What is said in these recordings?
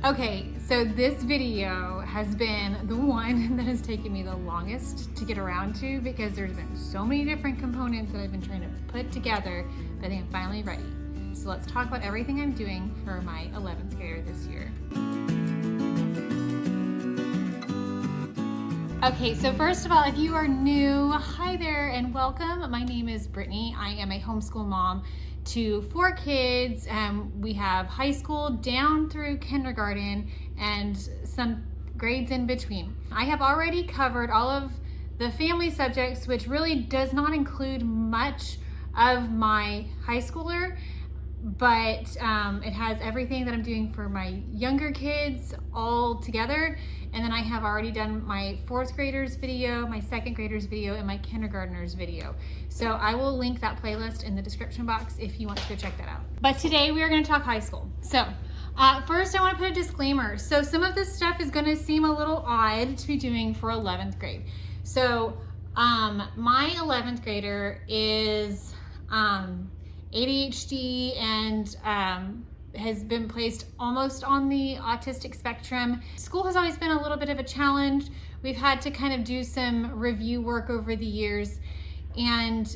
Okay, so this video has been the one that has taken me the longest to get around to because there's been so many different components that I've been trying to put together, but I think I'm finally ready. So let's talk about everything I'm doing for my 11th grader this year. Okay, so first of all, if you are new, hi there and welcome. My name is Brittany. I am a homeschool mom to 4 kids. We have high school down through kindergarten and some grades in between. I have already covered all of the family subjects, which really does not include much of my high schooler, but it has everything that I'm doing for my younger kids all together. And then I have already done my 4th graders video, my 2nd graders video, and my kindergartners video. So I will link that playlist in the description box if you want to go check that out. But today we are going to talk high school. So first I want to put a disclaimer. So some of this stuff is going to seem a little odd to be doing for 11th grade. So my 11th grader is ADHD and has been placed almost on the autistic spectrum. School has always been a little bit of a challenge. We've had to kind of do some review work over the years. And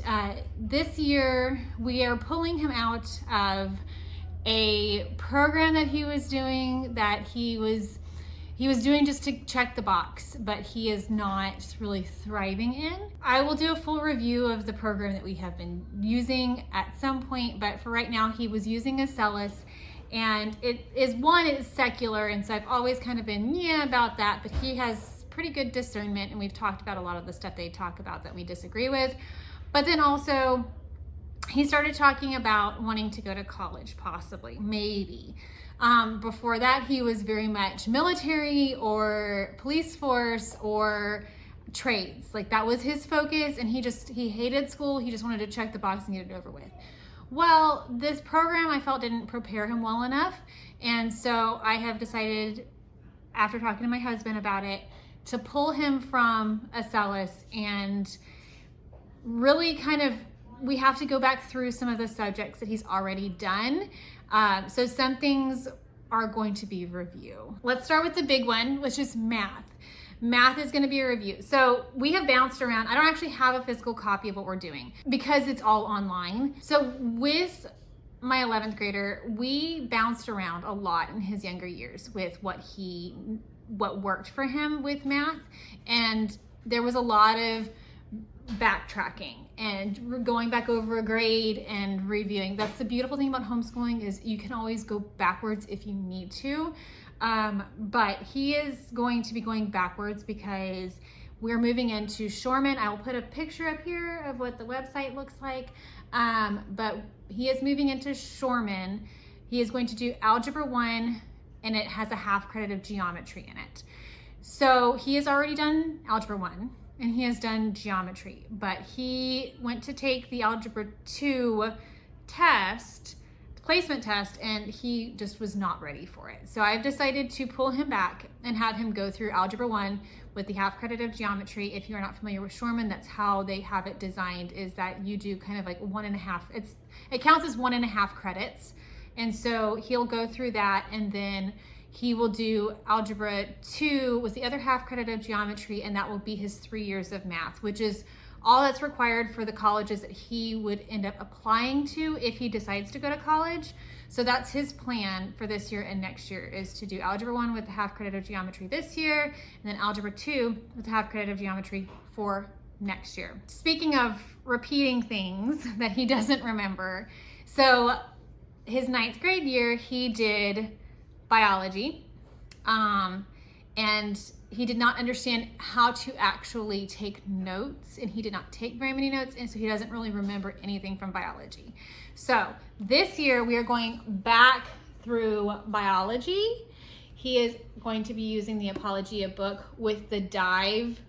this year we are pulling him out of a program that he was doing just to check the box, but he is not really thriving in. I will do a full review of the program that we have been using at some point, but for right now he was using a Celis, and it's secular, and so I've always kind of been about that, but he has pretty good discernment, and we've talked about a lot of the stuff they talk about that we disagree with. But then also he started talking about wanting to go to college, possibly, maybe. Before that, he was very much military or police force or trades. Like that was his focus, and he hated school. He just wanted to check the box and get it over with. Well, this program I felt didn't prepare him well enough. And so I have decided, after talking to my husband about it, to pull him from a Celis and really we have to go back through some of the subjects that he's already done. So some things are going to be review. Let's start with the big one, which is math. Math is going to be a review. So we have bounced around. I don't actually have a physical copy of what we're doing because it's all online. So with my 11th grader, we bounced around a lot in his younger years with what worked for him with math. And there was a lot of backtracking and going back over a grade and reviewing. That's the beautiful thing about homeschooling, is you can always go backwards if you need to. But he is going to be going backwards because we're moving into Shoreman. I will put a picture up here of what the website looks like. But he is moving into Shoreman. He is going to do Algebra 1, and it has a half credit of geometry in it. So he has already done Algebra 1. And he has done geometry, but he went to take the Algebra 2 test, placement test, and he just was not ready for it. So I've decided to pull him back and have him go through Algebra 1 with the half credit of geometry. If you're not familiar with Shoreman, that's how they have it designed, is that you do kind of like 1.5, it counts as 1.5 credits. And so he'll go through that, and then he will do Algebra 2 with the other half credit of geometry, and that will be his 3 years of math, which is all that's required for the colleges that he would end up applying to if he decides to go to college. So that's his plan for this year and next year, is to do Algebra 1 with the half credit of geometry this year, and then Algebra 2 with the half credit of geometry for next year. Speaking of repeating things that he doesn't remember, so his 9th grade year, he did biology, and he did not understand how to actually take notes, and he did not take very many notes, and so he doesn't really remember anything from biology. So this year we are going back through biology. He is going to be using the Apologia book with the Dive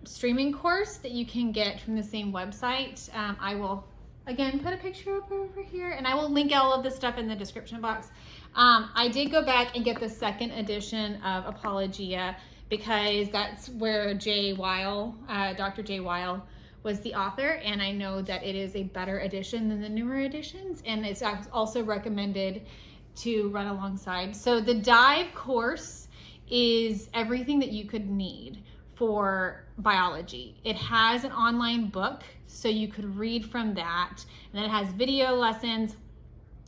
streaming course that you can get from the same website. I will again put a picture up over here, and I will link all of this stuff in the description box. I did go back and get the 2nd edition of Apologia because that's where Dr. J. Weil was the author, and I know that it is a better edition than the newer editions, and it's also recommended to run alongside. So the Dive course is everything that you could need for biology. It has an online book, so you could read from that. And then it has video lessons,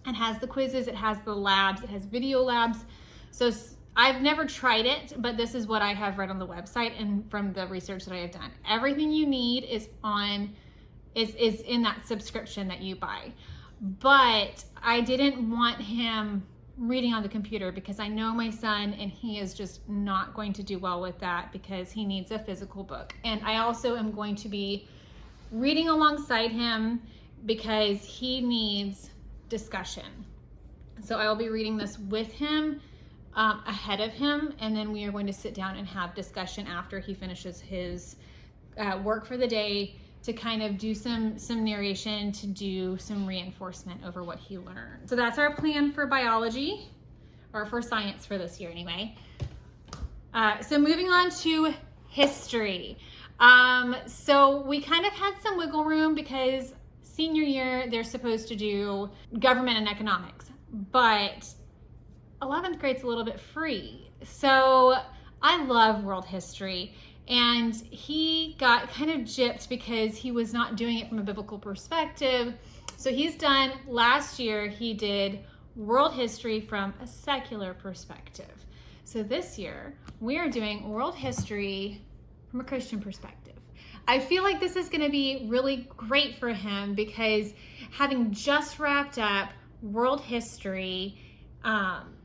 it has the quizzes, it has the labs, it has video labs. So I've never tried it, but this is what I have read on the website and from the research that I have done. Everything you need is in that subscription that you buy. But I didn't want him reading on the computer because I know my son and he is just not going to do well with that because he needs a physical book. And I also am going to be reading alongside him because he needs discussion. So I will be reading this with him ahead of him, and then we are going to sit down and have discussion after he finishes his work for the day to kind of do some narration, to do some reinforcement over what he learned. So that's our plan for biology, or for science for this year anyway. So moving on to history. So we kind of had some wiggle room because senior year, they're supposed to do government and economics, but 11th grade's a little bit free. So I love world history, and he got kind of gypped because he was not doing it from a biblical perspective. So last year he did world history from a secular perspective. So this year we are doing world history from a Christian perspective. I feel like this is going to be really great for him because having just wrapped up world history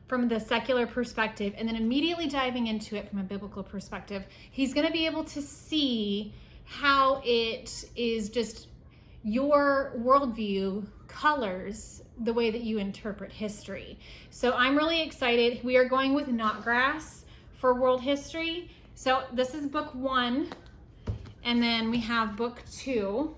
from the secular perspective and then immediately diving into it from a biblical perspective, he's going to be able to see how it is just your worldview colors the way that you interpret history. So I'm really excited. We are going with Knotgrass for world history. So this is book 1. And then we have book 2.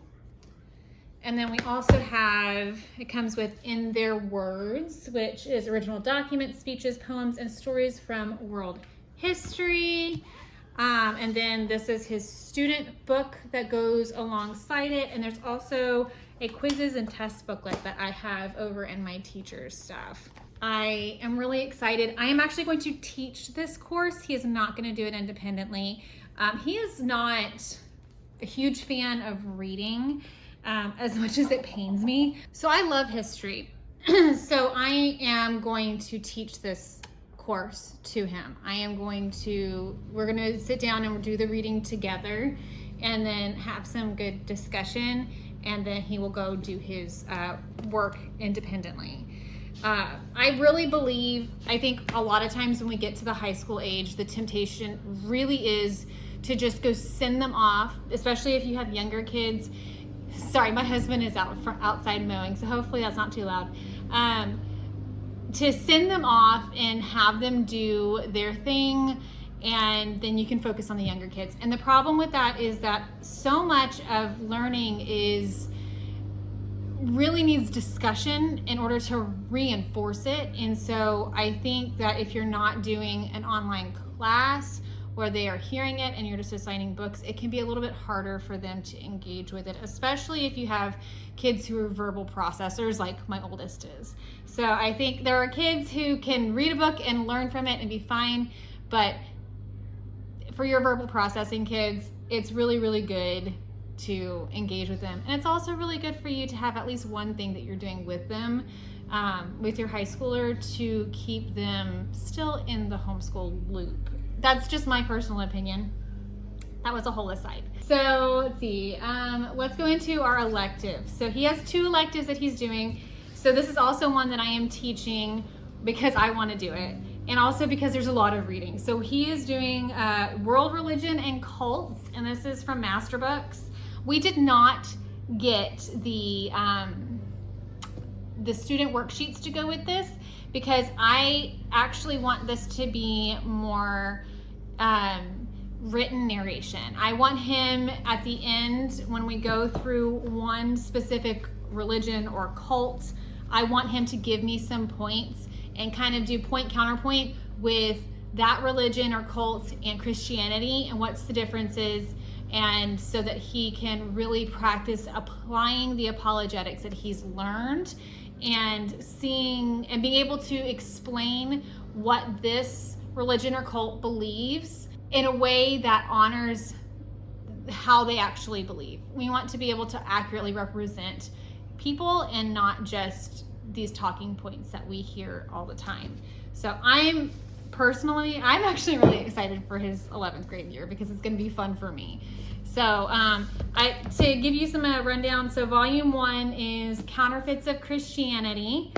And then we also have, it comes with In Their Words, which is original documents, speeches, poems, and stories from world history. And then this is his student book that goes alongside it. And there's also a quizzes and test booklet that I have over in my teacher's stuff. I am really excited. I am actually going to teach this course. He is not going to do it independently. He is not a huge fan of reading as much as it pains me. So I love history. So I am going to teach this course to him. We're going to sit down and do the reading together and then have some good discussion, and then he will go do his work independently. I really believe, I think a lot of times when we get to the high school age, the temptation really is to just go send them off, especially if you have younger kids. Sorry, my husband is outside mowing, so hopefully that's not too loud. To send them off and have them do their thing, and then you can focus on the younger kids. And the problem with that is that so much of learning really needs discussion in order to reinforce it. And so I think that if you're not doing an online class where they are hearing it and you're just assigning books, it can be a little bit harder for them to engage with it, especially if you have kids who are verbal processors like my oldest is. So I think there are kids who can read a book and learn from it and be fine, but for your verbal processing kids, it's really, really good to engage with them. And it's also really good for you to have at least one thing that you're doing with them, with your high schooler, to keep them still in the homeschool loop. That's just my personal opinion. That was a whole aside. So let's see, let's go into our electives. So he has 2 electives that he's doing. So this is also one that I am teaching because I want to do it, and also because there's a lot of reading. So he is doing World Religion and Cults, and this is from Master Books. We did not get the student worksheets to go with this because I actually want this to be more written narration. I want him at the end, when we go through one specific religion or cult, I want him to give me some points and kind of do point counterpoint with that religion or cult and Christianity and what's the differences, and so that he can really practice applying the apologetics that he's learned and seeing and being able to explain what this religion or cult believes in a way that honors how they actually believe. We want to be able to accurately represent people and not just these talking points that we hear all the time. So I'm actually really excited for his 11th grade year because it's going to be fun for me. So to give you some rundown, so volume 1 is Counterfeits of Christianity.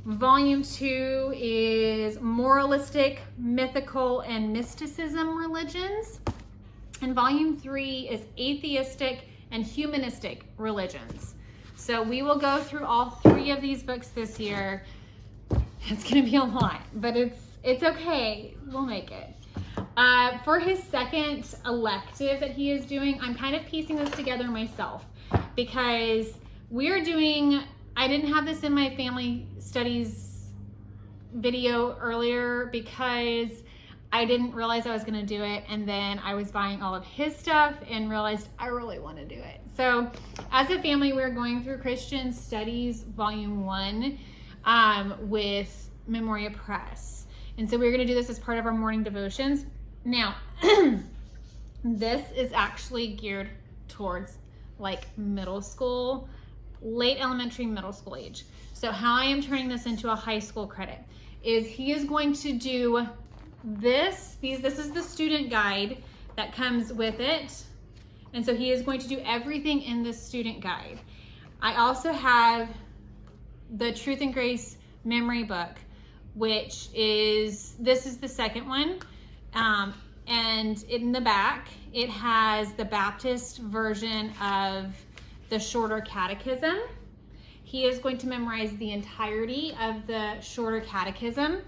Volume 2 is Moralistic, Mythical, and Mysticism Religions. And volume 3 is Atheistic and Humanistic Religions. So we will go through all 3 of these books this year. It's going to be a lot, but it's okay. We'll make it. For his second elective that he is doing, I'm kind of piecing this together myself because I didn't have this in my family studies video earlier because I didn't realize I was going to do it, and then I was buying all of his stuff and realized I really want to do it. So as a family, we're going through Christian Studies Volume 1 with Memoria Press. And so we're going to do this as part of our morning devotions. Now, this is actually geared towards like middle school, late elementary, middle school age. So how I am turning this into a high school credit is he is going to do this is the student guide that comes with it. And so he is going to do everything in this student guide. I also have the Truth and Grace memory book, which is the second one. And in the back, it has the Baptist version of the shorter catechism. He is going to memorize the entirety of the shorter catechism.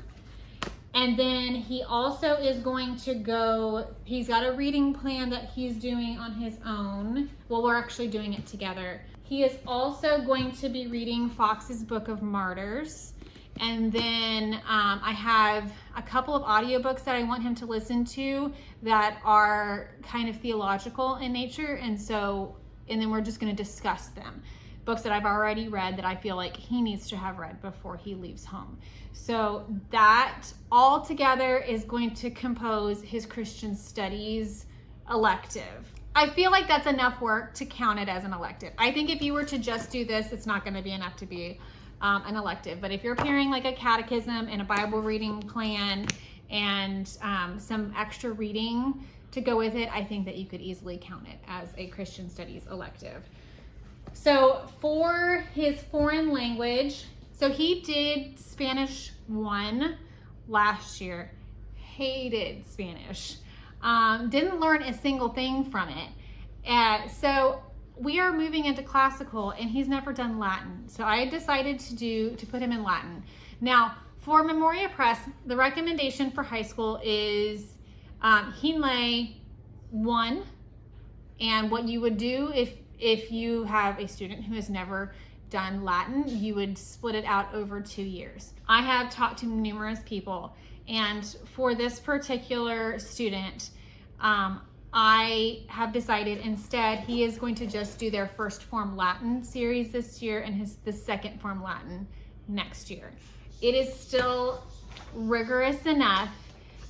And then he also is going to he's got a reading plan that he's doing on his own. Well, we're actually doing it together. He is also going to be reading Fox's Book of Martyrs. And then I have a couple of audiobooks that I want him to listen to that are kind of theological in nature. And then we're just going to discuss them. Books that I've already read that I feel like he needs to have read before he leaves home. So that all together is going to compose his Christian Studies elective. I feel like that's enough work to count it as an elective. I think if you were to just do this, it's not going to be enough to be an elective. But if you're pairing like a catechism and a Bible reading plan and some extra reading to go with it, I think that you could easily count it as a Christian Studies elective. So for his foreign language, so he did Spanish 1 last year, hated Spanish, didn't learn a single thing from it. So we are moving into classical and he's never done Latin. So I decided to put him in Latin. Now for Memoria Press, the recommendation for high school is Hinley 1. And what you would do if you have a student who has never done Latin, you would split it out over 2 years. I have talked to numerous people, and for this particular student, I have decided instead he is going to just do their first form Latin series this year and the second form Latin next year. It is still rigorous enough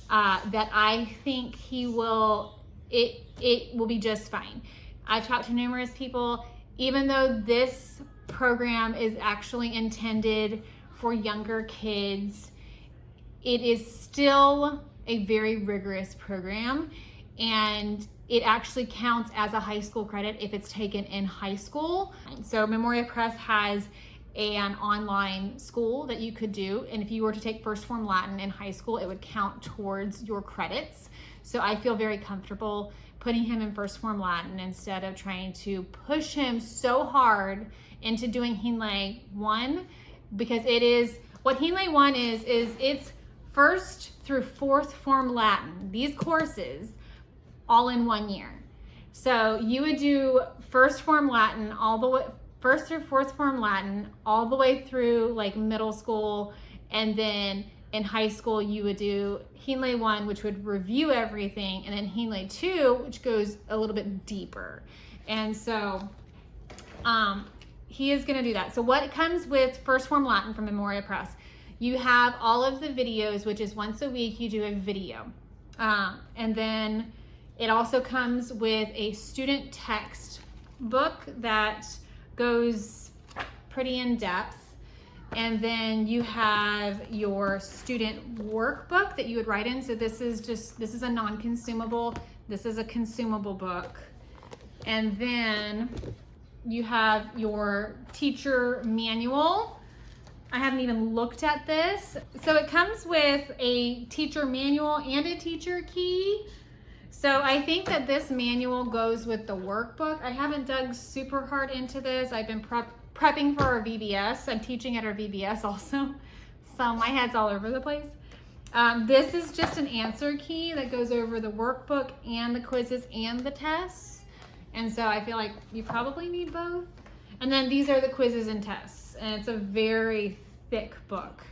that I think it will be just fine. I've talked to numerous people, even though this program is actually intended for younger kids, it is still a very rigorous program, and it actually counts as a high school credit if it's taken in high school. So Memoria Press has an online school that you could do, and if you were to take first form Latin in high school, it would count towards your credits. So I feel very comfortable putting him in first form Latin instead of trying to push him so hard into doing Hinley 1, because what Hinley 1 is it's first through fourth form Latin, these courses all in 1 year. So you would do first form Latin first through fourth form Latin all the way through like middle school, and then in high school you would do Hinley 1, which would review everything, and then Hinley 2, which goes a little bit deeper. And so he is going to do that. So what comes with First Form Latin from Memoria Press, you have all of the videos, which is once a week you do a video. And then it also comes with a student text book that goes pretty in depth. And then you have your student workbook that you would write in. So this is a non-consumable. This is a consumable book. And then you have your teacher manual. I haven't even looked at this. So it comes with a teacher manual and a teacher key. So I think that this manual goes with the workbook. I haven't dug super hard into this. I've been prepping for our VBS. I'm teaching at our VBS also. So my head's all over the place. This is just an answer key that goes over the workbook and the quizzes and the tests. And so I feel like you probably need both. And then these are the quizzes and tests. And it's a very thick book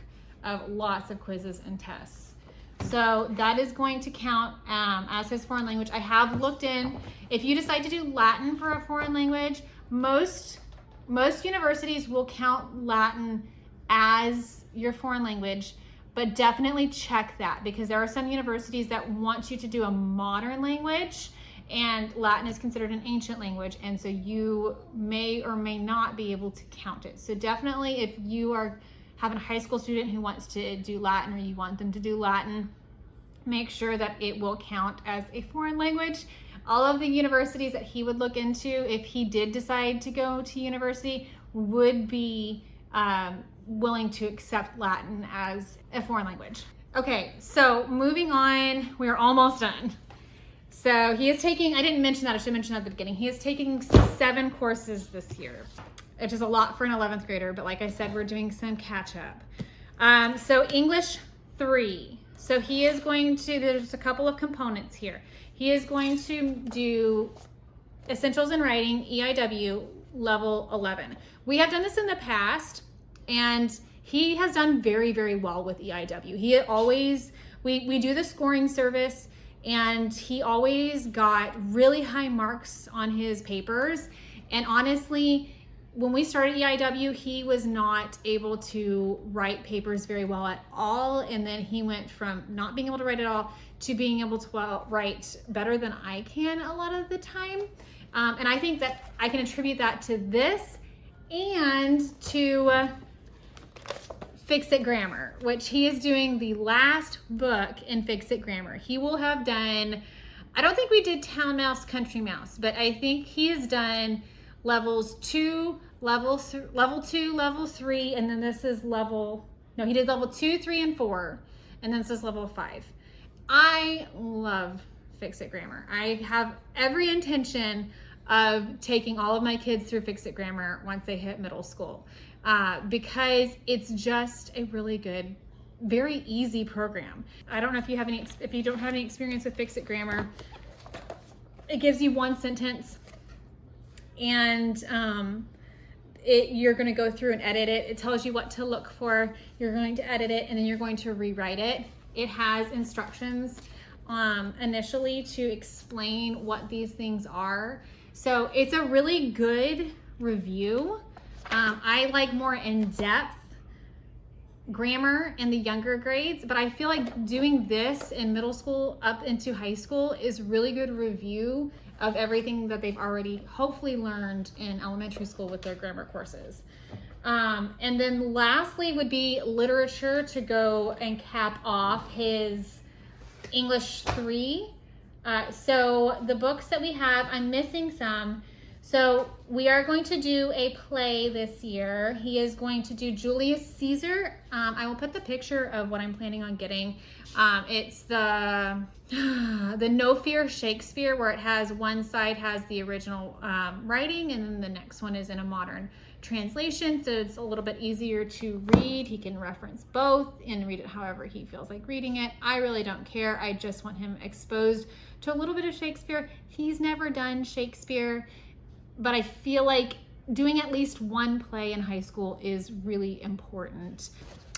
of lots of quizzes and tests. So that is going to count as his foreign language. I have looked in, if you decide to do Latin for a foreign language, most universities will count Latin as your foreign language, but definitely check that, because there are some universities that want you to do a modern language, and Latin is considered an ancient language, and so you may or may not be able to count it. So definitely, if you are having a high school student who wants to do Latin, or you want them to do Latin, make sure that it will count as a foreign language. All of the universities that he would look into, if he did decide to go to university, would be willing to accept Latin as a foreign language. Okay, so moving on, we're almost done. So he is taking, I didn't mention that, I should mention that at the beginning. He is taking 7 courses this year, which is a lot for an 11th grader, but like I said, we're doing some catch up. So English 3. So he is going to, there's a couple of components here. He is going to do Essentials in Writing, EIW, level 11. We have done this in the past, and he has done very, very well with EIW. He always, we do the scoring service, and he always got really high marks on his papers. And honestly, when we started EIW, he was not able to write papers very well at all. And then he went from not being able to write at all to being able to write better than I can a lot of the time. And I think that I can attribute that to this and to Fix It Grammar, which he is doing the last book in Fix It Grammar. He will have done, I don't think we did Town Mouse, Country Mouse, but I think he has done levels 2, level 2, level 3, and then this is level, no, he did level 2, 3, and 4, and then this is level 5. I love Fix It Grammar. I have every intention of taking all of my kids through Fix It Grammar once they hit middle school, because it's just a really good, very easy program. I don't know if you have any, if you don't have any experience with Fix It Grammar, it gives you one sentence, and you're going to go through and edit it. It tells you what to look for. You're going to edit it, and then you're going to rewrite it. It has instructions initially to explain what these things are. So it's a really good review. I like more in-depth grammar in the younger grades, but I feel like doing this in middle school up into high school is really good review of everything that they've already hopefully learned in elementary school with their grammar courses. And then lastly would be literature to go and cap off his English 3. So the books that we have, I'm missing some. So we are going to do a play this year. He is going to do Julius Caesar. I will put the picture of what I'm planning on getting. It's the No Fear Shakespeare, where it has one side has the original writing, and then the next one is in a modern translation, so it's a little bit easier to read. He can reference both and read it however he feels like reading it. I really don't care. I just want him exposed to a little bit of Shakespeare. He's never done Shakespeare, but I feel like doing at least one play in high school is really important.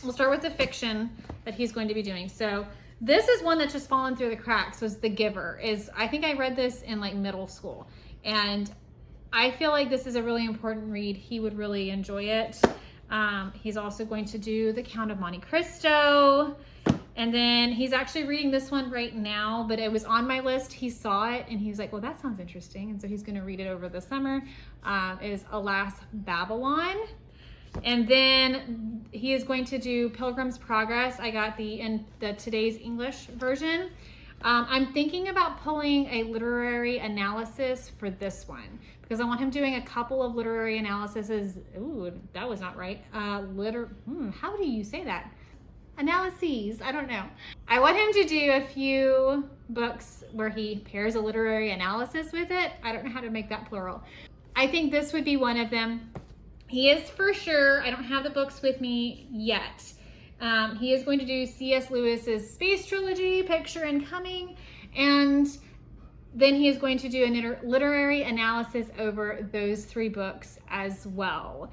We'll start with the fiction that he's going to be doing. So this is one that's just fallen through the cracks, was The Giver. I think I read this in like middle school, and I feel like this is a really important read. He would really enjoy it. He's also going to do The Count of Monte Cristo. And then he's actually reading this one right now, but it was on my list. He saw it and he's like, well, that sounds interesting. And so he's gonna read it over the summer, is Alas, Babylon. And then he is going to do Pilgrim's Progress. I got the today's English version. I'm thinking about pulling a literary analysis for this one because I want him doing a couple of literary analyses. Ooh, that was not right. How do you say that? Analyses, I don't know. I want him to do a few books where he pairs a literary analysis with it. I don't know how to make that plural. I think this would be one of them. He is for sure, I don't have the books with me yet. He is going to do C.S. Lewis's Space Trilogy, Picture Incoming, and then he is going to do a literary analysis over those 3 books as well.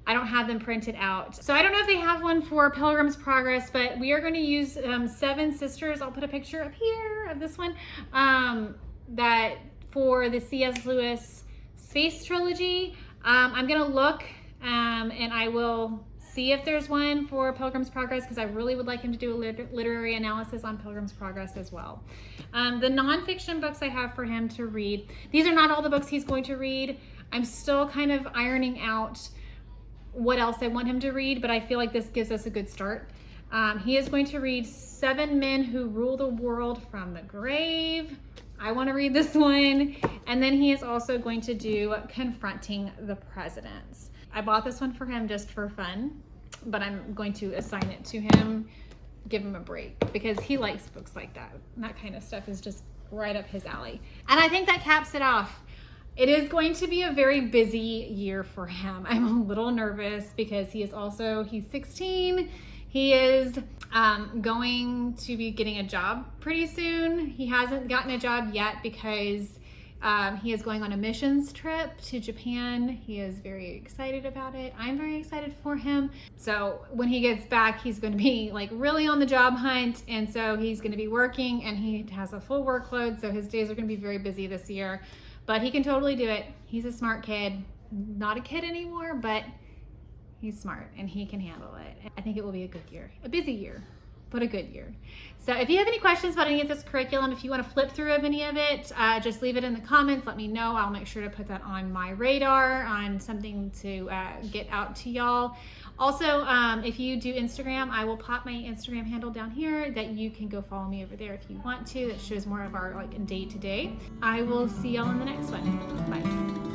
I don't have them printed out. So I don't know if they have one for Pilgrim's Progress, but we are going to use Seven Sisters. I'll put a picture up here of this one. That for the C.S. Lewis Space Trilogy. I'm going to look and I will see if there's one for Pilgrim's Progress because I really would like him to do a literary analysis on Pilgrim's Progress as well. The nonfiction books I have for him to read, these are not all the books he's going to read. I'm still kind of ironing out what else I want him to read, but I feel like this gives us a good start. He is going to read 7 Men Who Rule the World from the Grave. I want to read this one. And then he is also going to do Confronting the Presidents. I bought this one for him just for fun, but I'm going to assign it to him, give him a break because he likes books like that. And that kind of stuff is just right up his alley. And I think that caps it off. It is going to be a very busy year for him. I'm a little nervous because he's 16. He is going to be getting a job pretty soon. He hasn't gotten a job yet because he is going on a missions trip to Japan. He is very excited about it. I'm very excited for him. So when he gets back, he's going to be like really on the job hunt. And so he's going to be working and he has a full workload. So his days are going to be very busy this year. But he can totally do it. He's a smart kid. Not a kid anymore, but he's smart and he can handle it. I think it will be a good year. A busy year, but a good year. So if you have any questions about any of this curriculum, if you want to flip through of any of it, just leave it in the comments. Let me know. I'll make sure to put that on my radar, on something to get out to y'all. Also, if you do Instagram, I will pop my Instagram handle down here that you can go follow me over there if you want to. That shows more of our like day-to-day. I will see y'all in the next one. Bye.